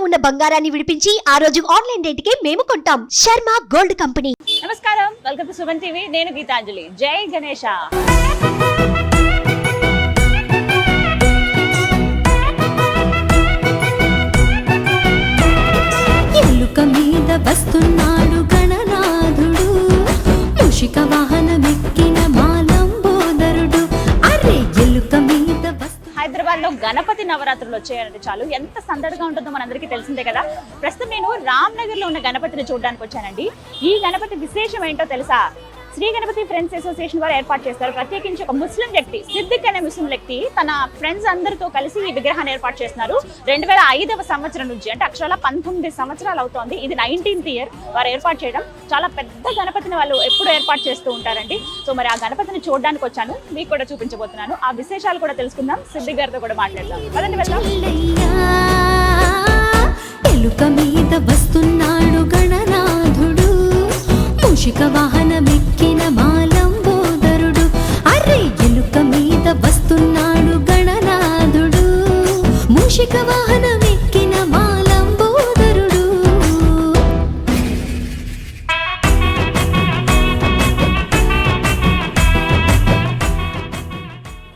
ఉన్న బంగారాన్ని విడిపించి ఆ రోజు ఆన్లైన్ రేటుకే మేము కొంటాం. Sharma gold company. నమస్కారం, వెల్కమ్ టు సుమన్ టీవీ. నేను గీతాంజలి. జై గణేష. ఎలుక మీద వస్తున్నాడు గణనాథుడు, మూషిక వాహనమెక్కిన మాలంబోదరుడు. అరే ఎలుక మీద హైదరాబాద్ లో గణపతి నవరాత్రులు వచ్చాయంటే చాలు ఎంత సందడిగా ఉంటుందో మనందరికీ తెలిసిందే కదా. ప్రస్తుతం నేను రామ్నగర్ లో ఉన్న గణపతిని చూడడానికి వచ్చానండి. ఈ గణపతి విశేషం ఏంటో తెలుసా? శ్రీ గణపతి ఫ్రెండ్స్ అసోసియేషన్ వారు ఏర్పాటు చేస్తారు. ప్రత్యేకించి ఒక ముస్లిం వ్యక్తి, సిద్దిక్ అనే ముస్లిం వ్యక్తి తన ఫ్రెండ్స్ అందరితో కలిసి ఈ విగ్రహాన్ని ఏర్పాటు చేస్తున్నారు. 2005వ సంవత్సరం నుంచి, అంటే అక్షరాల 19 సంవత్సరాలు అవుతోంది. ఇది 19th ఇయర్ వారు ఏర్పాటు చేయడం. చాలా పెద్ద గణపతిని వాళ్ళు ఎప్పుడు ఏర్పాటు చేస్తూ ఉంటారండి. సో మరి ఆ గణపతిని చూడడానికి వచ్చాను, మీకు కూడా చూపించబోతున్నాను. ఆ విశేషాలు కూడా తెలుసుకుందాం, సిద్దిక్ గారితో కూడా మాట్లాడదాం. పదండి వెళ్దాం. ఎలుక మీద వస్తున్నాడు గణనాథుడు, మూషిక వాహనమెక్కిన మాలంబోదరుడు. అరే ఎలుక మీద వస్తున్నాడు గణనాథుడు, మూషిక వాహనమెక్కిన మాలంబోదరుడు.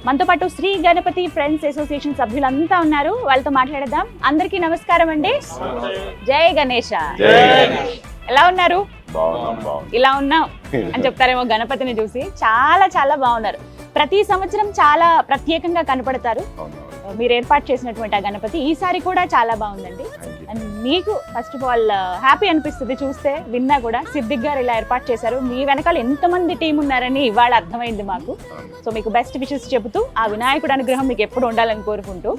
మనతో పాటు శ్రీ గణపతి ఫ్రెండ్స్ అసోసియేషన్ సభ్యులంతా ఉన్నారు, వాళ్ళతో మాట్లాడదాం. అందరికీ నమస్కారం అండి. జై గణేష. ఎలా ఉన్నారు? ఇలా ఉన్నాం అని చెప్తారేమో గణపతిని చూసి. చాలా చాలా బాగున్నారు. ప్రతి సంవత్సరం చాలా ప్రత్యేకంగా కనపడతారు. మీరు ఏర్పాటు చేసినటువంటి ఆ గణపతి ఈసారి కూడా చాలా బాగుందండి. అండ్ మీకు ఫస్ట్ ఆఫ్ ఆల్ హ్యాపీ అనిపిస్తుంది చూస్తే, విన్నా కూడా. సిద్దిక్ గారు ఇలా ఏర్పాటు చేశారు, మీ వెనకాల ఎంతమంది టీం ఉన్నారని ఇవాళ అర్థమైంది మాకు. సో మీకు బెస్ట్ విషెస్ చెబుతూ ఆ వినాయకుడు అనుగ్రహం మీకు ఎప్పుడు ఉండాలని కోరుకుంటూ,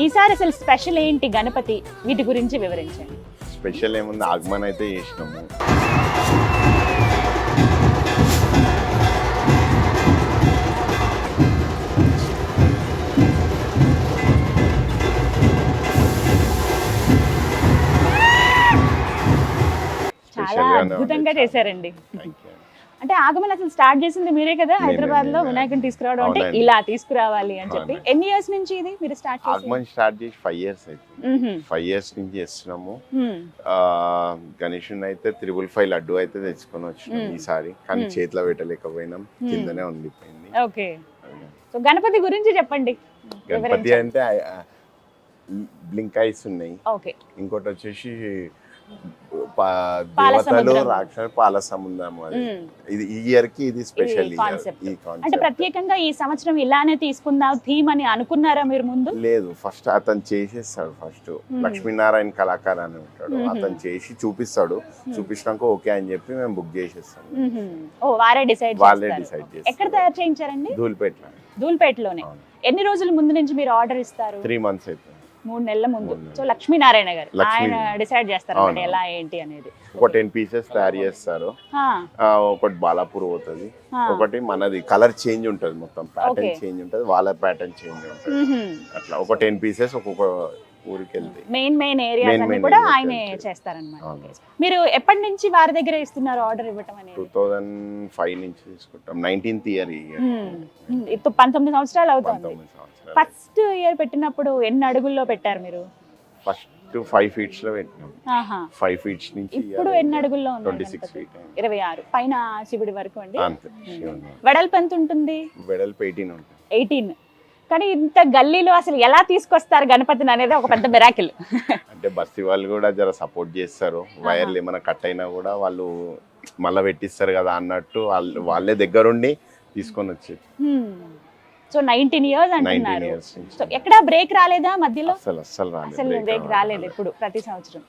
ఈసారి అసలు స్పెషల్ ఏంటి గణపతి, వీటి గురించి వివరించండి. స్పెషల్ ఏముంది, ఆగమన్ అయితే చేసినాము. చాలా అద్భుతంగా చేశారండి. అంటే ఆగమన్ అసలు స్టార్ట్ చేసింది మీరే కదా, హైదరాబాద్ లో వినాయకుని తీసుకురావడం. అంటే ఇలా తీసుకురావాలి అని చెప్పి. ఎన్ని ఇయర్స్ నుంచి ఇది మీరు స్టార్ట్ చేశారు? ఆగమన్ స్టార్ట్ చేసి 5 years అయితే 5 years నుంచి చేస్తున్నాము. గణేషుని అయితే 555 లడ్డు అయితే తెచ్చుకొని వచ్చినాం ఈసారి. కానీ చేతిలో పెట్టలేకపోయినాం, కిందనే ఉండిపోయింది. ఓకే, సో గణపతి గురించి చెప్పండి. గణపతి అంటే బ్లింక్ ఐస్ ఉన్నాయి. ఓకే, ఇంకోటి వచ్చేసి దేవతలు రాక్షస పాల సముద్రం. ఇది ఈ ఇయర్ కి ఇది స్పెషల్. అంటే ప్రత్యేకంగా ఈ సంవత్సరం ఇలానే తీసుకుందాం థీమ్ అని అనుకున్నారా మీరు ముందు? లేదు, ఫస్ట్ అతను చేసేస్తాడు. ఫస్ట్ లక్ష్మీనారాయణ కళాకారు అని ఉంటాడు, అతను చేసి చూపిస్తాడు. చూపించినాక ఓకే అని చెప్పి మేము బుక్ చేసేస్తాం. వాళ్ళే డిసైడ్ చేస్తారు. ఎక్కడ తయారు చేయించారండి? ధూల్పేటలోనే. ఎన్ని రోజుల ముందు నుంచి మీరు ఆర్డర్ ఇస్తారు? 3 months అయితే, 3 నెలల ముందు. సో లక్ష్మీనారాయణ గారు ఆయన డిసైడ్ చేస్తారు ఎలా ఏంటి అనేది. ఒక 10 pieces తయారు చేస్తారు. ఒకటి బాలాపూర్ పోతుంది, ఒకటి మనది. కలర్ చేంజ్ ఉంటది, మొత్తం ప్యాటర్న్ చేంజ్ ఉంటది, వాళ్ళ ప్యాటర్న్ చేంజ్ ఉంటది. అట్లా ఒక 10 pieces ఒక్కొక్క ఊరికి వెళ్తాయి. మెయిన్ ఏరియాస్ అన్ని కూడా ఆయనే చేస్తారన్నమాట. మీరు ఎప్పటి నుంచి వారి దగ్గర ఇస్తున్నారు ఆర్డర్ ఇవ్వటం అనేది? 2005 నుంచి తీసుకుంటాం. 19th year. 19 సంవత్సరాలు అవుతుంది. ఫస్ట్ ఇయర్ పెట్టినప్పుడు ఎన్ని అడుగుల్లో పెట్టారు మీరు? ఫస్ట్ 5 feet లో పెట్టినాం. 5 feet నుంచి ఇప్పుడు ఎన్ని అడుగుల్లో ఉన్నారు? 26 feet. 26 పైన శివుడి వరకు అండి. వెడల్పు ఎంత ఉంటుంది? వెడల్పు 18 ఉంటుంది. 18. కానీ ఇంత గల్లీలో అసలు ఎలా తీసుకొస్తారు గణపతిని అనేది ఒక పెద్ద మిరాకిల్. అంటే బస్తీ వాళ్ళు కూడా జర సపోర్ట్ చేస్తారు. వైర్లు ఏమైనా కట్ అయినా కూడా వాళ్ళు మళ్ళీ పెట్టిస్తారు కదా అన్నట్టు వాళ్ళే దగ్గరుండి తీసుకొని వచ్చి. సో 19 years అంటున్నారు. సో ఎక్కడ బ్రేక్ రాలేదా మధ్యలో? అసలు బ్రేక్ రాలేదు ఎప్పుడు, ప్రతి సంవత్సరం.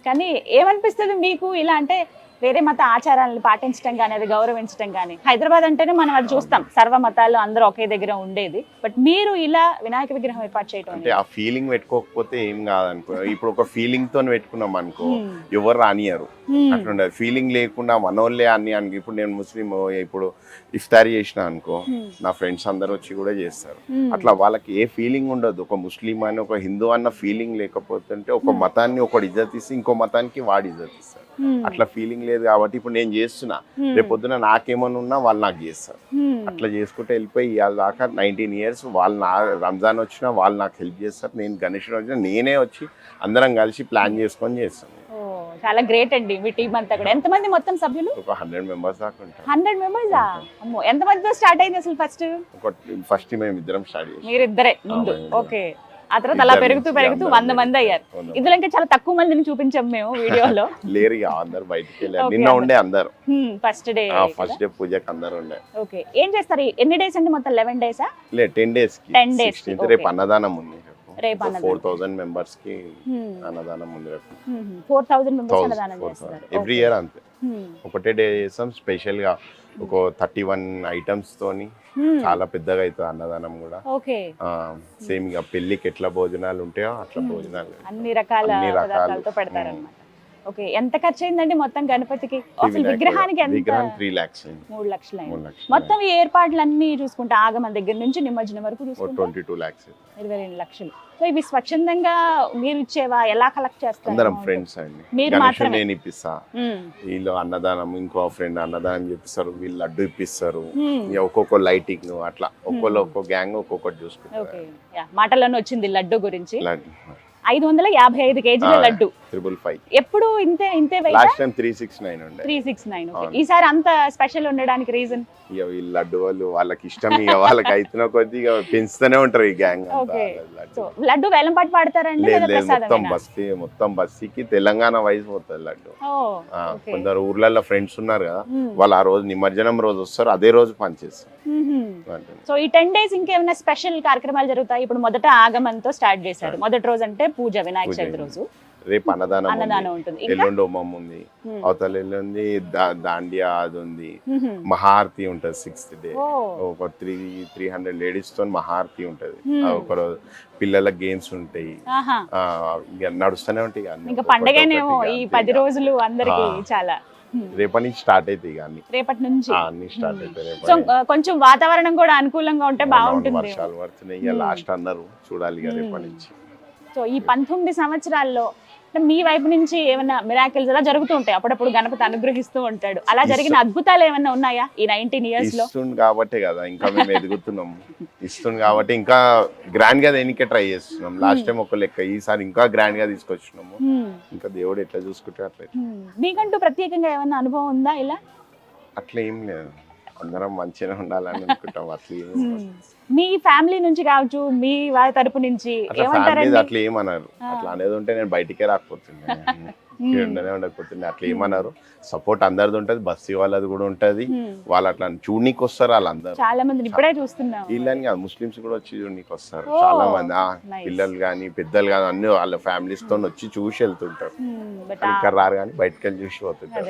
కానీ ఏమనిపిస్తుంది మీకు ఇలా అంటే వేరే మత ఆచారాలను పాటించడం కానీ, అది గౌరవించడం కానీ? హైదరాబాద్ అంటేనే మనం అది చూస్తాం, సర్వ మతాలు అందరూ ఒకే దగ్గర ఉండేది. బట్ మీరు ఇలా వినాయక విగ్రహం ఏర్పాటు చేయడం అంటే ఆ ఫీలింగ్ పెట్టుకోకపోతే ఏం కాదనుకో. ఇప్పుడు ఒక ఫీలింగ్ తో పెట్టుకున్నాం అనుకో, ఎవరు రానియరు. అట్లా ఫీలింగ్ లేకుండా మనోళ్ళే అన్ని అనుకో. ఇప్పుడు నేను ముస్లిం, ఇప్పుడు ఇఫ్తారీ చేసిన అనుకో, నా ఫ్రెండ్స్ అందరు వచ్చి కూడా చేస్తారు. అట్లా వాళ్ళకి ఏ ఫీలింగ్ ఉండదు. ఒక ముస్లిం అని, ఒక హిందూ అన్న ఫీలింగ్ లేకపోతే, ఒక మతాన్ని ఒకటి ఇజ్జత్ ఇస్తే ఇంకో మతానికి వాడి ఇజ్జత్ ఇస్తారు. అట్లా ఫీలింగ్ లేదు కాబట్టి ఇప్పుడు నేను చేస్తున్నా, రేపు పొద్దున నాకేమన్నా ఉన్నా వాళ్ళు నాకు చేస్తారు. అట్లా చేసుకుంటే వెళ్ళిపోయి ఇవాళ దాకా 19 years వాళ్ళు నా రంజాన్ వచ్చినా వాళ్ళు నాకు హెల్ప్ చేస్తారు, నేను గణేష్ వచ్చినా నేనే వచ్చి అందరం కలిసి ప్లాన్ చేసుకొని చేస్తాను. చాలా గ్రేట్ అండి మీ టీం అంతా కూడా. ఎంతమంది మొత్తం సభ్యులు? ఒక 100 members దాకా ఉంటారు. 100 members? అమ్మో, ఎంత మందితో స్టార్ట్ అయింది అసలు ఫస్ట్ మేము ఇద్దరం స్టార్ట్ చేసాం. మీరిద్దరే ముందు? ఓకే, ఆ తర్వాత అలా పెరుగుతూ 100 మంది అయ్యారు. ఇందులో ఇంకా చాలా తక్కువ మందిని చూపించాం మేము వీడియోలో. లేరు ఇక అందరు బయటికి వెళ్ళారు. నిన్న ఉండే అందరు ఫస్ట్ డే పూజకి అందరు ఉండే. ఓకే, ఏం చేస్తారు? ఎన్ని డేస్ అండి మొత్తం? 11 days? లేదు 10 days కి. 10 days. రేపు అన్నదానం ఉంది. రేపు 4000 members కి అన్నదానం ఉంది. రేపు 4000 members అన్నదానం చేస్తారు ఎవ్రీ ఇయర్. అంతే, ఒకటే డే చేస్తాం స్పెషల్ గా. ఒక 31 items తోని చాలా పెద్దగా అవుతుంది అన్నదానం కూడా. ఓకే, సేమ్ ఇక పెళ్లికి ఎట్లా భోజనాలు ఉంటాయో అట్లా భోజనాలు అన్ని రకాల పదార్థాలతో పెడతారన్నమాట. ఓకే, ఎంత ఖర్చు అయిందండి మొత్తం గణపతికి? అసలు విగ్రహానికి ఎంత? 3 lakhs. 3 లక్షలు అయింది మొత్తం. ఈ ఏర్పాట్లన్నీ చూసుకుంటే ఆగమన దగ్గర నుంచి నిమజ్జనం వరకు చూసుకుంటే 22 lakhs. 22 లక్షలు. సో ఇవి స్వచ్ఛందంగా మీరు ఇచ్చేవా? ఎలా కలెక్ట్ చేస్తారు? అందరం ఫ్రెండ్స్ అండి. మీరు మాత్రమే? నేను ఇప్పిస్తా, వీళ్ళు అన్నదానం, ఇంకో ఫ్రెండ్ అన్నదానం చెప్పిస్తారు, వీళ్ళు లడ్డు ఇప్పిస్తారు. ఒక్కొక్క లైటింగ్ అట్లా ఒక్కొక్క గ్యాంగ్ ఒక్కొక్కటి చూసుకుంటారు. ఓకే, మాటల్లోనే వచ్చింది లడ్డు గురించి. 555 kg లడ్డు 555. ఎప్పుడు ఇంతే లాస్ట్ టైం 369 ఉండే. 369. ఈసారి అంత స్పెషల్ ఉండడానికి రీజన్? ఇక వీళ్ళు లడ్డు వాళ్ళకి ఇష్టం, ఇక వాళ్ళకి అయితున్న కొద్ది ఇక పెంచుతూనే ఉంటారు ఈ గ్యాంగ్. లడ్డు వేలం పాటు పాడతారండి? మొత్తం బస్సీకి తెలంగాణ వైజ్ పోతుంది లడ్డు. కొందరు ఊర్లలో ఫ్రెండ్స్ ఉన్నారు కదా, వాళ్ళు ఆ రోజు నిమజ్జనం రోజు వస్తారు, అదే రోజు పనిచేస్తారు. సో ఈ 10 days ఇంకేమైనా స్పెషల్ కార్యక్రమాలు జరుగుతాయి? ఇప్పుడు మొదట ఆగమనంతో స్టార్ట్ చేశారు. మొదటి రోజు అంటే పూజ, వినాయక చవితి రోజు. రేపు అన్నదానం ఉంటుంది. ఎల్లుండి హోమం ఉంది, అవతల ఎల్లుండి దాండియా అది ఉంది, మహారతి ఉంటది 6th day. ఒక 300 ladies తో మహారతి ఉంటది. ఒక పిల్లల గేమ్స్ ఉంటాయి, నడుస్తూనే ఉంటాయి. ఇంకా పండగనేమో ఈ 10 రోజులు అందరికి చాలా. రేపటి నుంచి స్టార్ట్ అవుతాయి ఇక అన్ని. రేపటి నుంచి అన్ని స్టార్ట్ అవుతాయి. సో కొంచెం వాతావరణం కూడా అనుకూలంగా ఉంటే బాగుంటుంది. వర్షాలు పడుతున్నాయి ఇక లాస్ట్ అన్నారు, చూడాలి ఇక రేపటి నుంచి. సో ఈ 19 సంవత్సరాల్లో మీ వైపు నుంచి ఏమైనా మిరాకిల్స్ అలా జరుగుతూ ఉంటాయి? అప్పుడప్పుడు గణపతి అనుగ్రహిస్తూ ఉంటాడు. అలా జరిగిన అద్భుతాలు ఏమైనా ఉన్నాయా ఈ 19 years లో? ఇస్తుంది కాబట్టి కదా ఇంకా మేము ఎదుగుతున్నాం. ఇస్తుంది కాబట్టి ఇంకా గ్రాండ్ గా దేనికే ట్రై చేస్తున్నాం. లాస్ట్ టైం ఒక లెక్క, ఈసారి ఇంకా గ్రాండ్ గా తీసుకొచ్చినాము. ఇంకా దేవుడు ఎట్లా చూసుకుంటే అట్లా. మీకంటూ ప్రత్యేకంగా ఏమైనా అనుభవం ఉందా ఇలా? అట్లా ఏం లేదు, అందరం మంచిగా ఉండాలని అనుకుంటాం. అట్లా మీ ఫ్యామిలీ నుంచి కావచ్చు, మీ వారి తరపు నుంచి ఏమంటారండి? అట్లా ఏమన్నారు, అట్లా అనేది ఉంటే నేను బయటికే రాకపోతుండే, ఉండకపోతుండే. అట్లా ఏమన్నారు, సపోర్ట్ అందరిది ఉంటది, బస్సీ వాళ్ళది కూడా ఉంటది. వాళ్ళు అట్లా చూడనీకి వస్తారు వాళ్ళందరూ. చాలా మంది ఇప్పుడే చూస్తున్నాం, వీళ్ళని కాదు ముస్లిమ్స్ కూడా వచ్చి చూడనీకి వస్తారు చాలా మంది. పిల్లలు కానీ పెద్దలు కానీ అన్ని వాళ్ళ ఫ్యామిలీస్ తో వచ్చి చూసి వెళ్తుంటారు. ఇక్కడ రారు కానీ బయటకు వెళ్ళి చూసి పోతుంటారు.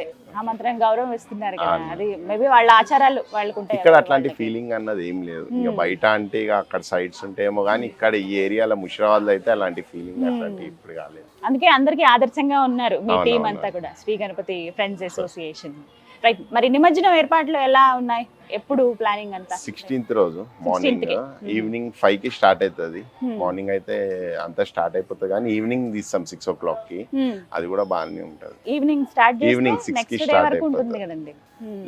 గౌరవం ఇస్తున్నారు కదా, అది మేబీ వాళ్ళ ఆచారాలు వాళ్ళకు ఉంటాయి. ఇక్కడ అట్లాంటి ఫీలింగ్ అన్నది ఏం లేదు. ఇక బయట అంటే ఇక అక్కడ సైడ్స్ ఉంటాయేమో కానీ ఇక్కడ ఈ ఏరియాలో ముషిరాబాద్ అయితే అలాంటి ఫీలింగ్ అట్లాంటి ఇప్పుడు కాలేదు. అందుకే అందరికీ ఆదర్శంగా ఉన్నారు మీ టీం అంతా కూడా, Shri Ganapati friends association. Right, మరి నిమజ్జనం ఏర్పాట్లు ఎలా ఉన్నాయి? ఎప్పుడు ప్లానింగ్ అంతా? 16th రోజు మార్నింగ్, ఈవినింగ్ 5 కి స్టార్ట్ అవుతుంది. మార్నింగ్ అయితే అంతా స్టార్ట్ అయిపోతుంది కానీ ఈవినింగ్ తీస్తాం 6 o'clock కి. అది కూడా బాగానే ఉంటది. ఈవినింగ్ స్టార్ట్ చేస్తే ఈవినింగ్ 6 కి స్టార్ట్ అయిపోతుంది కదండి.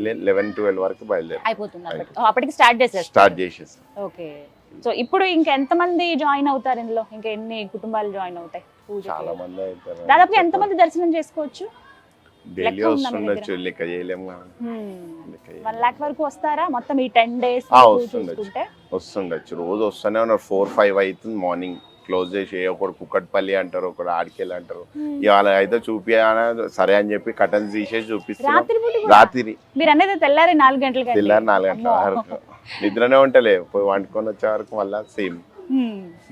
11-12 వరకు బయలుదేరి అయిపోతుంది. అప్పటికి స్టార్ట్ చేసేస్తాం. ఓకే, సో ఇప్పుడు ఇంకా ఎంత మంది జాయిన్ అవుతారు ఇందులో? ఇంకా ఎన్ని కుటుంబాలు జాయిన్ అవుతాయి? చాలా మంది అవుతారు. దాదాపు ఎంత మంది దర్శనం చేసుకోవచ్చు? డైలీ వస్తుండొచ్చు, లెక్క చేయలేము. 1 lakh వరకు వస్తారా మొత్తం ఈ 10 days? వస్తుండొచ్చు, రోజు వస్తూనే ఉన్నారు. 4-5 అవుతుంది మార్నింగ్ క్లోజ్ చేసి. ఒకడు కుక్కట్పల్లి అంటారు, ఒకడు ఆడికెళ్ళి అంటారు. ఇవాళ అయితే చూపియాన సరే అని చెప్పి కటన్స్ తీసేసి చూపిస్తారు. రాత్రి మీరు అనేది తెల్లారి 4 గంటలకి. తెల్లారి 4 గంటల వరకు నిద్రనే ఉంటలే, పోయి వండుకొని వచ్చే వరకు మళ్ళా సేమ్.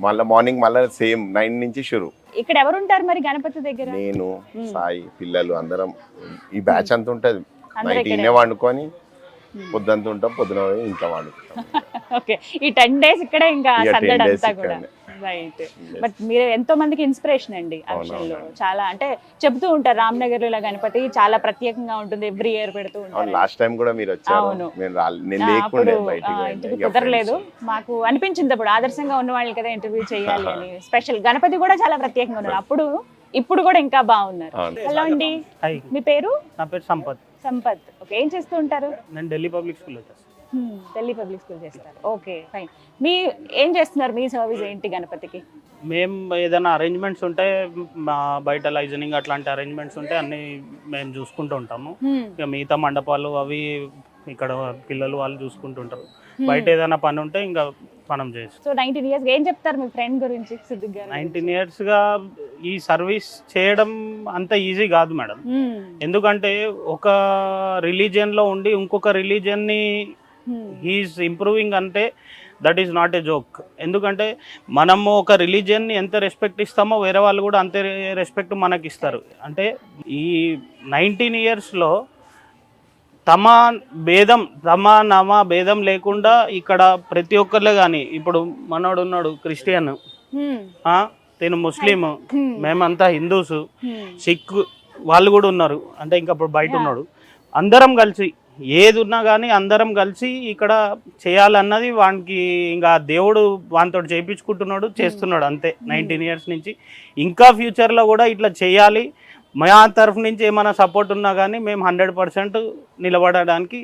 మళ్ళీ మార్నింగ్ మళ్ళీ సేమ్ 9 నుంచి షురు. ఇక్కడ ఎవరు ఉంటారు మరి గణపతి దగ్గర? నేను, సాయి, పిల్లలు అందరం ఈ బ్యాచ్ అంతా ఉంటది. నైట్ ఇన్నే వండుకొని పొద్దుంతా ఉంటాం, పొద్దున ఇంట్లో వండుకుంటాం. ఓకే, ఈ 10 days ఇక్కడే ఇంకా సందడంతా కూడా. రైట్, బట్ మీరు ఎంతో మందికి ఇన్స్పిరేషన్ అండి ఆ విషయంలో. చాలా అంటే చెప్తూ ఉంటారు రామ్నగర్ లో గణపతి చాలా ప్రత్యేకంగా ఉంటుంది, ఎవ్రీ ఇయర్ పెడుతూ ఉంటారు. లాస్ట్ టైం కూడా మీరు వచ్చారు, నేను లేకుండే బయటికి కుదరలేదు. మాకు అనిపించింది అప్పుడు ఆదర్శంగా ఉన్న వాళ్ళు కదా ఇంటర్వ్యూ చేయాలి అని. స్పెషల్ గణపతి కూడా చాలా ప్రత్యేకంగా ఉన్నారు. అప్పుడు ఇప్పుడు కూడా ఇంకా బాగున్నారు. అవును. హలో అండి, హాయ్, మీ పేరు? నా పేరు సంపత్. సంపత్. ఓకే, ఏం చేస్తూ ఉంటారు? నేను ఢిల్లీ పబ్లిక్ స్కూల్లో చేస్తాను. ఢిల్లీ పబ్లిక్ స్కూల్ చేస్తారు. Okay, fine. మీ ఏం చేస్తున్నారు? మీ సర్వీస్ ఏంటి గణపతికి? మేము ఏదైనా అరేంజ్మెంట్స్ ఉంటే మా బయట లైజనింగ్ అట్లాంటి అరేంజ్మెంట్స్ ఉంటే అన్నీ మేము చూసుకుంటూ ఉంటాము. ఇక మిగతా మండపాలు అవి ఇక్కడ పిల్లలు వాళ్ళు చూసుకుంటుంటారు. బయట ఏదైనా పని ఉంటే ఇంకా మనం చేస్తాం. సో 19 years ఏం చెప్తారు మీ ఫ్రెండ్ గురించి, సిద్దిక్ గారు? 19 yearsగా ఈ సర్వీస్ చేయడం అంత ఈజీ కాదు మేడం. ఎందుకంటే ఒక రిలీజియన్లో ఉండి ఇంకొక రిలీజియన్ని హీఈస్ ఇంప్రూవింగ్ అంటే that is not a joke. ఎందుకంటే మనము ఒక రిలీజియన్ని ఎంత రెస్పెక్ట్ ఇస్తామో వేరే వాళ్ళు కూడా అంతే రెస్పెక్ట్ మనకి ఇస్తారు. అంటే ఈ 19 yearsలో తమ నమ భేదం లేకుండా ఇక్కడ ప్రతి ఒక్కరిలో కానీ, ఇప్పుడు మనోడు ఉన్నాడు క్రిస్టియన్, తిను ముస్లిం, మేమంతా హిందూస్, సిక్ వాళ్ళు కూడా ఉన్నారు, అంటే ఇంకా ఇప్పుడు బయట ఉన్నాడు. అందరం కలిసి ఏది ఉన్నా కానీ అందరం కలిసి ఇక్కడ చేయాలన్నది వానికి ఇంకా దేవుడు వానితో చేయించుకుంటున్నాడు, చేస్తున్నాడు అంతే 19 years నుంచి. ఇంకా ఫ్యూచర్లో కూడా ఇట్లా చేయాలి. మా తరఫు నుంచి ఏమైనా సపోర్ట్ ఉన్నా కానీ మేము 100% నిలబడడానికి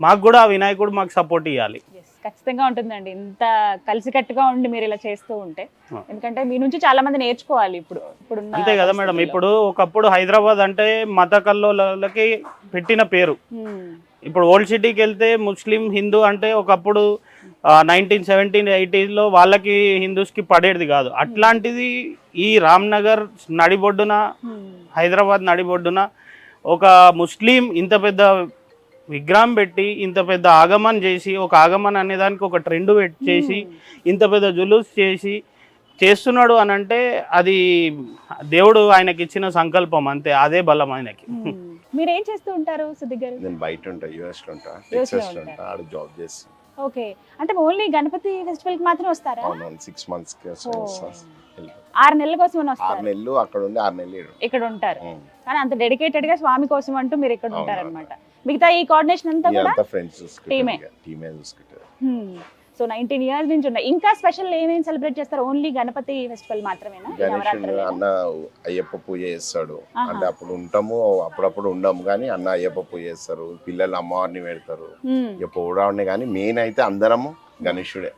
మాకు కూడా వినాయకుడు మాకు సపోర్ట్ ఇవ్వాలి. ఖచ్చితంగా ఉంటుందండి, ఇంత కలిసికట్టుగా ఉండి మీరు ఇలా చేస్తూ ఉంటే. ఎందుకంటే మీ నుంచి చాలా మంది నేర్చుకోవాలి ఇప్పుడు. అంతే కదా మేడం. ఇప్పుడు ఒకప్పుడు హైదరాబాద్ అంటే మత కల్లోలకి పెట్టిన పేరు. ఇప్పుడు ఓల్డ్ సిటీకి వెళ్తే ముస్లిం హిందూ అంటే ఒకప్పుడు 1970s 80s వాళ్ళకి హిందూస్కి పడేది కాదు. అట్లాంటిది ఈ రామ్నగర్ నడిబొడ్డున, హైదరాబాద్ నడిబొడ్డున ఒక ముస్లిం ఇంత పెద్ద విగ్రహం పెట్టి ఇంత పెద్ద ఆగమన్ చేసి, ఒక ఆగమన్ అనేదానికి ఒక ట్రెండ్ చేసి ఇంత పెద్ద జులూస్ చేస్తున్నాడు అని అంటే అది దేవుడు ఆయనకి ఇచ్చిన సంకల్పం అంతే. అదే బలం ఆయనకి. మీరు ఏం చేస్తూ ఉంటారు సిద్దిక్ గారు? నేను బయట ఉంటా, యూఎస్ లో ఉంటా, టెక్సాస్ లో ఉంటా, ఆడ జాబ్ చేస్తాను. ఓకే, అంటే ఓన్లీ గణపతి ఫెస్టివల్ కి మాత్రం వస్తారా? అవును, 6 months 6 నెలల కోసం 6 నెలలు అక్కడ ఉండి 6 నెలలు ఇక్కడ ఉంటారు. కానీ అంత డెడికేటెడ్ గా స్వామి కోసం అంటూ మీరు ఇక్కడ ఉంటారు అనమాట. మిగతా ఈ కోఆర్డినేషన్ అంతా కూడా ఫ్రెండ్స్ టీమే చూసుకుంటారు. సో 19 years నుంచి ఉన్నాయి. ఇంకా స్పెషల్ ఏమేమి సెలబ్రేట్ చేస్తారు? ఓన్లీ గణపతి ఫెస్టివల్ మాత్రమేనా? గణేశుడు అన్న అయ్యప్ప పూజ చేస్తాడు. అంటే అప్పుడు ఉంటాము, అప్పుడప్పుడు ఉండము, కానీ అన్న అయ్యప్ప పూజ చేస్తారు, పిల్లలు అమ్మవారిని పెడతారు. ఇక పోవడం కానీ మెయిన్ అయితే అందరము గణేశుడే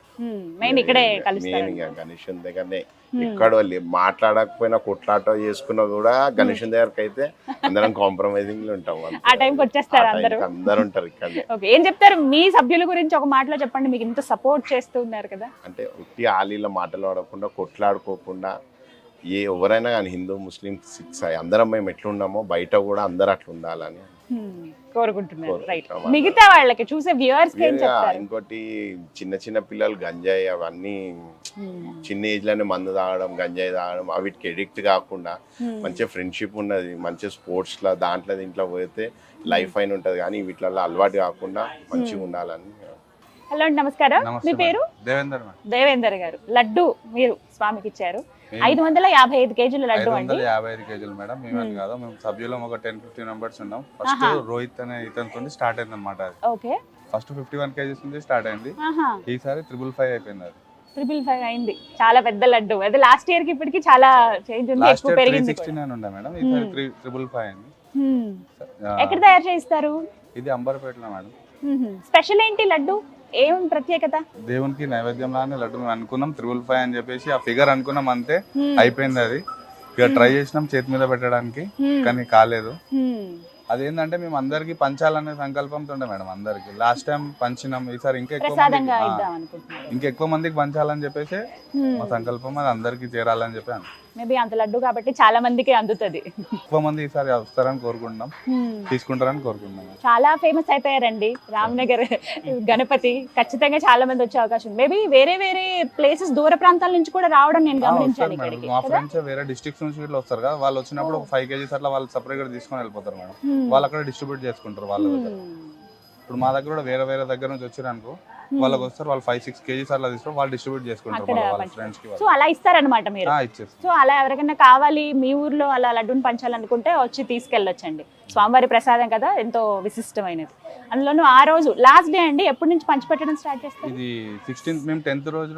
మెయిన్. ఇక్కడే మెయిన్. ఇక గణేశుని దగ్గరనే ఎక్కడ మాట్లాడకపోయినా కొట్లాట చేసుకున్నా కూడా గణేశుని దగ్గరకు అయితే అందరం కాంప్రమైజింగ్ లో ఉంటాం. ఆ టైంకి వచ్చేస్తారు అందరూ. అందరు ఉంటారు ఇక్కడ. ఓకే, ఏం చెప్తారు మీ సభ్యుల గురించి ఒక మాటలో చెప్పండి. మీకు ఇంత సపోర్ట్ చేస్తూ ఉన్నారు కదా. అంటే ఉట్టి ఆలీల మాటలు ఆడకుండా, కొట్లాడుకోకుండా, ఎవరైనా కానీ హిందూ ముస్లిం సిక్స్ అందరం మేము ఎట్లున్నామో బయట కూడా అందరు అట్లా ఉండాలని కోరుకుంటున్నారు. రైట్, మిగతా వాళ్ళకి చూసే వ్యూవర్స్ కి ఏం చెప్తారు? ఇంకోటి చిన్న చిన్న పిల్లలు గంజాయి అవన్నీ చిన్న ఏజ్ లోనే మందు తాగడం, గంజాయి తాగడం, వీటికి ఎడిక్ట్ కాకుండా మంచిగా ఫ్రెండ్షిప్ ఉన్నది, మంచిగా స్పోర్ట్స్ లా దాంట్లో దీంట్లో పోతే లైఫ్ అయిన ఉంటది, కానీ వీటిలో అలవాటు కాకుండా మంచిగా ఉండాలని. హలో అండి, నమస్కారం. మీ పేరు? దేవేందర్ గారు. లడ్డు మీరు స్వామికి ఇచ్చారు. 555 kg లడ్డు అండి. 555 kg మేడం. మేమని కాదు, మేము సభ్యులం ఒక 10-15 మెంబర్స్ ఉన్నాం. ఫస్ట్ రోహిత్ అనే ఇతనితో స్టార్ట్ అయింది అనమాట. ఓకే, ఫస్ట్ 51 kgs నుంచి స్టార్ట్ అయింది. ఈసారి 555 అయిపోయింది. అది 555 అయింది. చాలా పెద్ద లడ్డు. అదే లాస్ట్ ఇయర్ కి ఇప్పటికి చాలా చేంజ్ ఉంది, ఎక్కువ పెరిగింది. 369 ఉండే మేడం, ఈసారి 555 అయింది. ఎక్కడ తయారు చేస్తారు? ఇది అంబర్పేటలో మేడం. స్పెషల్ ఏంటి లడ్డు? ఏం ప్రత్యేకత? దేవునికి నైవేద్యం లానే లడ్డు మేము అనుకున్నాం 555 అని చెప్పేసి ఆ ఫిగర్ అనుకున్నాం, అంతే అయిపోయింది. అది ఇక ట్రై చేసినాం చేతి మీద పెట్టడానికి, కానీ కాలేదు. అదేంటంటే మేము అందరికి పంచాలనే సంకల్పంతో ఉండే మేడం. అందరికి లాస్ట్ టైం పంచినాం, ఈసారి ఇంకా ఎక్కువ మందికి పంచాలని చెప్పేసి మా సంకల్పం. అది అందరికి చేరాలని చెప్పి మేబీ అంత లడ్డు కాబట్టి చాలా మందికి అందుతుంది. ఎక్కువ మంది ఈసారి వస్తారని కోరుకుంటున్నాం, తీసుకుంటారని కోరుకుంటున్నాం. చాలా ఫేమస్ అయిపోయారండి రామ్నగర్ గణపతి. ఖచ్చితంగా చాలా మంది వచ్చే అవకాశం. మేబీ వేరే వేరే ప్లేసెస్, దూర ప్రాంతాల నుంచి కూడా రావడం నేను గమనించాను. మా ఫ్రెండ్స్ వేరే డిస్ట్రిక్ట్స్ నుంచి ఇట్లా వస్తారు కదా, వాళ్ళు వచ్చినప్పుడు ఒక 5 kgs అట్లా వాళ్ళు సపరేట్ గా తీసుకొని వెళ్ళిపోతారు మేడం. వాళ్ళు అక్కడ డిస్ట్రిబ్యూట్ చేసుకుంటారు వాళ్ళ దగ్గర. ఇప్పుడు మా దగ్గర కూడా వేరే వేరే దగ్గర నుంచి వచ్చారు అనుకో, వాళ్ళకి వస్తారు, వాళ్ళు 5-6 kgs అట్లా తీసుకొని వాళ్ళు డిస్ట్రిబ్యూట్ చేసుకుంటారు వాళ్ళ ఫ్రెండ్స్ కి. సో అలా ఇస్తారనమాట మీరు? సో అలా ఎవరికైనా కావాలి మీ ఊర్లో అలా లడ్డూని పంచాలనుకుంటే వచ్చి తీసుకెళ్ళొచ్చండి. స్వామివారి ప్రసాదం కదా, ఎంతో విశిష్టమైనది. అందులోనూ ఆ రోజు లాస్ట్ డే అండి, ఎప్పటి నుంచి పంచిపెట్టడం స్టార్ట్ చేస్తారు? ఇది 16th, మేము 10th రోజు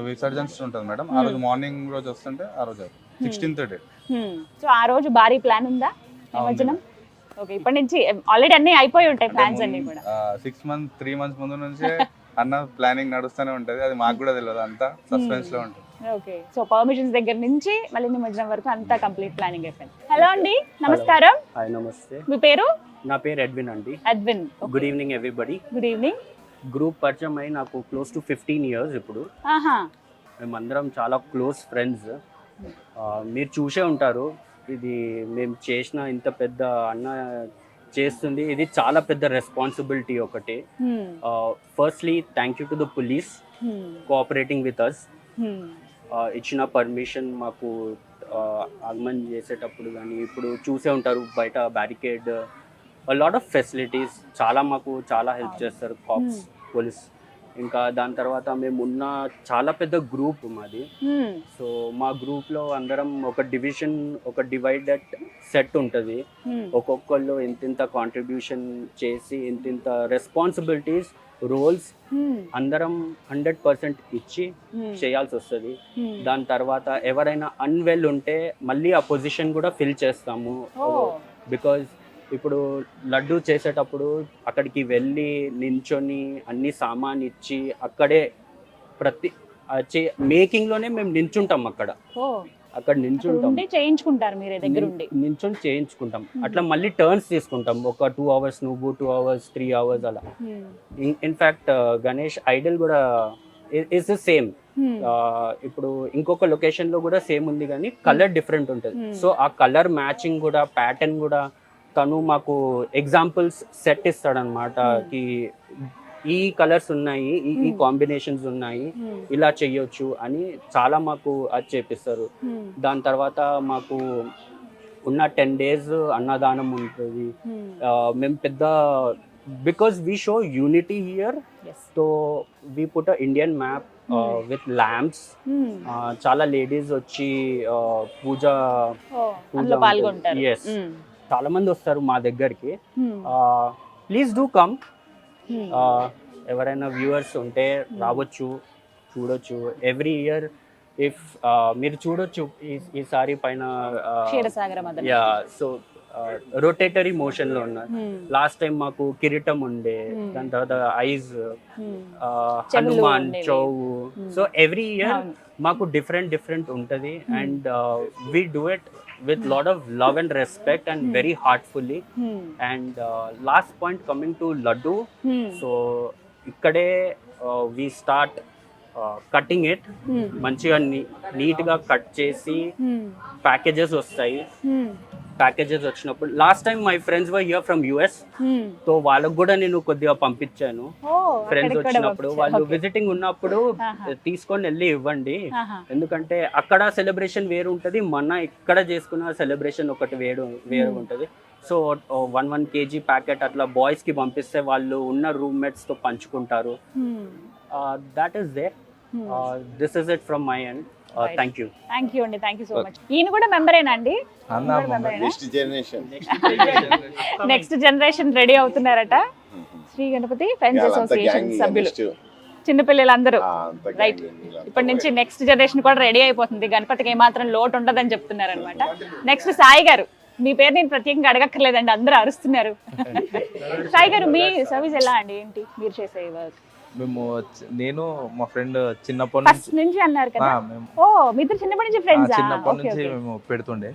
విసర్జన ఉంటుంది మేడం. ఆ రోజు మార్నింగ్ రోజు వస్తుంటే ఆ రోజు 16th డే. సో ఆ రోజు భారీ ప్లాన్ ఉందా నిమజ్జనం? ఓకే, ఇప్పటి నుంచి ఆల్రెడీ అన్ని అయిపోయి ఉంటాయి ప్లాన్స్ అన్ని కూడా. 3 months ముందు నుంచే అన్న ప్లానింగ్ నడుస్తూనే ఉంటది. అది మాకు కూడా తెలియదు, అంతా సస్పెన్స్ లో ఉంటుంది. ఓకే, సో పర్మిషన్స్ దగ్గర నుంచి మళ్ళీ నిమజ్జనం వరకు అంతా కంప్లీట్ ప్లానింగ్ అయిపోయింది. హలో అండి, నమస్కారం. హాయ్, నమస్తే. మీ పేరు? నా పేరు ఎడ్విన్ అండి. Edwin. Good evening everybody. Good evening. Group పరిచయం అయి నాకు క్లోజ్ టు 15 years ఇప్పుడు. ఆహా. మేమందరం చాలా క్లోజ్ ఫ్రెండ్స్. మీరు చూసే ఉంటారు, ఇది మేము చేసిన ఇంత పెద్ద అన్న చేస్తుంది, ఇది చాలా పెద్ద రెస్పాన్సిబిలిటీ ఒకటి. Firstly thank you to the police cooperating with us. ఇచ్చిన పర్మిషన్ మాకు ఆగమన్ చేసేటప్పుడు కానీ ఇప్పుడు చూసే ఉంటారు బయట బ్యారికేడ్, లాట్ ఆఫ్ ఫెసిలిటీస్, చాలా మాకు చాలా హెల్ప్ చేస్తారు కాప్స్, పోలీస్. ఇంకా దాని తర్వాత మేము ఉన్న చాలా పెద్ద గ్రూప్ మాది. సో మా గ్రూప్లో అందరం ఒక డివిజన్, ఒక డివైడెడ్ సెట్ ఉంటుంది. ఒక్కొక్కళ్ళు ఇంతింత కాంట్రిబ్యూషన్ చేసి ఇంతింత రెస్పాన్సిబిలిటీస్, రోల్స్ అందరం 100% ఇచ్చి చేయాల్సి వస్తుంది. దాని తర్వాత ఎవరైనా అన్వెల్ ఉంటే మళ్ళీ ఆ పొజిషన్ కూడా ఫిల్ చేస్తాము. బికాజ్ ఇప్పుడు లడ్డు చేసేటప్పుడు అక్కడికి వెళ్ళి నించొని అన్ని సామాన్ ఇచ్చి అక్కడే ప్రతి మేకింగ్లోనే మేము నించుంటాం. అక్కడ నించుంటాం, చేయించుకుంటారు మీరే దగ్గర ఉండి నించొని చేయించుకుంటాం. అట్లా మళ్ళీ టర్న్స్ తీసుకుంటాం, ఒక 2 hours నువ్వు, 2 hours, 3 hours అలా. ఇన్ఫ్యాక్ట్ గణేష్ ఐడల్ కూడా ఇస్ ద సేమ్. ఇప్పుడు ఇంకొక లొకేషన్ లో కూడా సేమ్ ఉంది కానీ కలర్ డిఫరెంట్ ఉంటుంది. సో ఆ కలర్ మ్యాచింగ్ కూడా, ప్యాటర్న్ కూడా తను మాకు ఎగ్జాంపుల్స్ సెట్ ఇస్తాడనమాట. కి ఈ కలర్స్ ఉన్నాయి, ఈ కాంబినేషన్స్ ఉన్నాయి, ఇలా చెయ్యొచ్చు అని చాలా మాకు అది చేపిస్తారు. దాని తర్వాత మాకు ఉన్న 10 days అన్నదానం ఉంటుంది. మేము పెద్ద because we show unity here, so we put a Indian map with lamps. చాలా లేడీస్ వచ్చి పూజ పాల్గొంటారు. ఎస్, చాలా మంది వస్తారు మా దగ్గరికి. Please do come. ఎవరైనా వ్యూవర్స్ ఉంటే రావచ్చు, చూడొచ్చు. ఎవ్రీ ఇయర్ ఇఫ్ మీరు చూడొచ్చు ఈసారి పైన యా, సో రొటేటరీ మోషన్ లో ఉన్నారు. లాస్ట్ టైం మాకు కిరీటం ఉండే, దాని తర్వాత ఐజ్, హనుమాన్, చౌవు. సో ఎవ్రీ ఇయర్ మాకు డిఫరెంట్ ఉంటది. And we do it with lot of love and respect and very heartfully. And last point coming to laddu, so ikkade we start cutting it. మంచిగా నీట్ గా కట్ చేసి packages వస్తాయి. Packages వచ్చినప్పుడు last time my friends were here from US, so వాళ్ళకు కూడా నేను కొద్దిగా పంపించాను. ఫ్రెండ్స్ వచ్చినప్పుడు వాళ్ళు విజిటింగ్ ఉన్నప్పుడు తీసుకొని వెళ్ళి ఇవ్వండి. ఎందుకంటే అక్కడ సెలబ్రేషన్ వేరు ఉంటది, మన ఇక్కడ చేసుకున్న సెలబ్రేషన్ ఒకటి వేరు ఉంటది. సో 1 kg ప్యాకెట్ అట్లా బాయ్స్ కి పంపిస్తే వాళ్ళు ఉన్న రూమ్మేట్స్ తో పంచుకుంటారు. That is there. This is it from my end. Thank you అండి, థ్యాంక్ యూ సో మచ్. ఈయన కూడా మెంబరేనా అండి? నెక్స్ట్ జనరేషన్ రెడీ అవుతున్నారట. శ్రీ గణపతి ఫ్రెండ్స్ అసోసియేషన్ సభ్యులు, చిన్నపిల్లలందరూ. రైట్, ఇప్పటి నుంచి నెక్స్ట్ జనరేషన్ కూడా రెడీ అయిపోతుంది. గణపతికి ఏమాత్రం లోటు ఉండదని చెప్తున్నారు అనమాట. నెక్స్ట్ సాయి గారు, మీ పేరు నేను ప్రత్యేకంగా అడగక్కర్లేదండి, అందరూ అరుస్తున్నారు. సాయి గారు, మీ సర్వీస్ ఎలా అండి? ఏంటి మీరు చేసే వర్క్? నేను మా ఫ్రెండ్ చిన్నప్పటి నుంచి అన్నారు కదా. ఓ, మీ ఇద్దరు చిన్నప్పటి నుంచి ఫ్రెండ్స్? చిన్నప్పటి నుంచి మేము పెడుతుండే,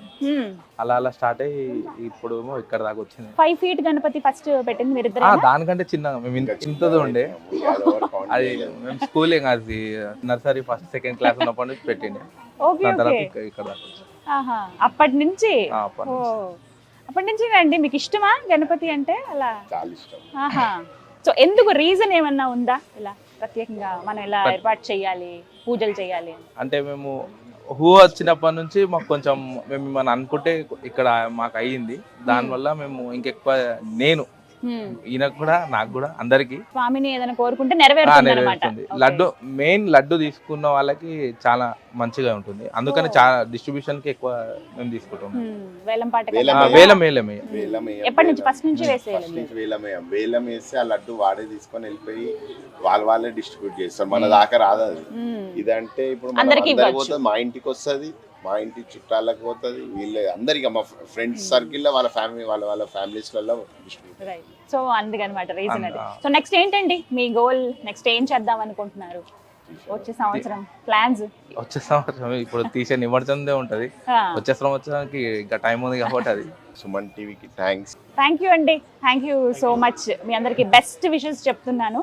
అలా స్టార్ట్ అయ్యి ఇప్పుడు ఇక్కడ దాకా వచ్చింది. 5 feet గణపతి ఫస్ట్ పెట్టింది మీరు ఇద్దరు? దానికంటే చిన్నగా మేము ఇంతది ఉండే. అది మేము స్కూల్ అది నర్సరీ 1st, 2nd class ఉన్నప్పటి నుంచి పెట్టిండే. ఇక్కడ దాకా అప్పటి నుంచి. అప్పటి నుంచి అండి. మీకు ఇష్టమా గణపతి అంటే? అలా చాలా ఇష్టం. సో ఎందుకు, రీజన్ ఏమన్నా ఉందా ఇలా ప్రత్యేకంగా మనం ఇలా ఏర్పాటు చేయాలి, పూజలు చేయాలి అంటే? మేము వచ్చినప్పటి నుంచి మాకు కొంచెం మేము ఏమన్నా అనుకుంటే ఇక్కడ మాకు అయ్యింది. దానివల్ల మేము ఇంకెక్కువ, నేను ఈయనకు కూడా, నాకు కూడా, అందరికి స్వామిని ఏదైనా కోరుకుంటే నెరవేరుతుంది. లడ్డు మెయిన్ లడ్డు తీసుకున్న వాళ్ళకి చాలా మంచిగా ఉంటుంది. అందుకని చాలా డిస్ట్రిబ్యూషన్ కి ఎక్కువ మేము తీసుకుంటాం. వేలం వేసి ఆ లడ్డు వాడే తీసుకొని వెళ్ళిపోయి వాళ్ళే డిస్ట్రిబ్యూట్ చేస్తారు. మన దాకా రాదు అది. ఇదంటే ఇప్పుడు పోతుంది, మా ఇంటికి వస్తుంది, మా ఇంటి చుట్టాలకు పోతుంది, వీళ్ళే అందరికీ మా ఫ్రెండ్స్ సర్కిల్లో వాళ్ళ ఫ్యామిలీ వాళ్ళ ఫ్యామిలీస్లలో డిస్ట్రిబ్యూట్. రైట్. సో అందుకనమాట రీజన్ అది. సో నెక్స్ట్ ఏంటండి మీ గోల్? నెక్స్ట్ ఏం చేద్దాం అనుకుంటున్నారు వచ్చే సంవత్సరం ప్లాన్స్? వచ్చే సంవత్సరం ఇప్పుడు తీసే నిమజ్జనందే ఉంటది, వచ్చే సంవత్సరానికి ఇంకా టైం ఉంది కాబట్టి అది. సుమన్ టీవీకి థ్యాంక్స్. థ్యాంక్ యూ అండి, థ్యాంక్ యూ సో మచ్. మీ అందరికి బెస్ట్ విషెస్ చెప్తున్నాను.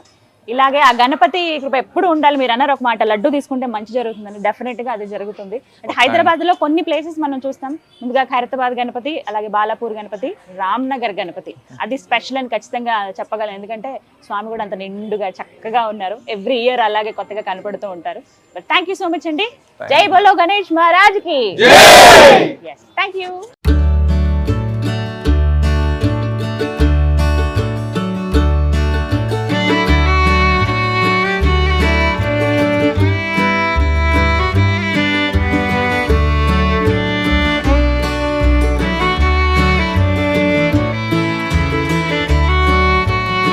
ఇలాగే ఆ గణపతి కృప ఎప్పుడు ఉండాలి. మీరు అన్నారు ఒక మాట, లడ్డు తీసుకుంటే మంచి జరుగుతుందని. డెఫినెట్ గా అది జరుగుతుంది. అంటే హైదరాబాద్ లో కొన్ని ప్లేసెస్ మనం చూస్తాం. ముందుగా ఖైరతాబాద్ గణపతి, అలాగే బాలాపూర్ గణపతి, రామ్నగర్ గణపతి అది స్పెషల్ అని ఖచ్చితంగా చెప్పగలను. ఎందుకంటే స్వామి కూడా అంత నిండుగా చక్కగా ఉన్నారు. ఎవ్రీ ఇయర్ అలాగే కొత్తగా కనపడుతూ ఉంటారు. But thank you so much అండి. జై బోలో గణేష్ మహారాజ్ కి. Thank you.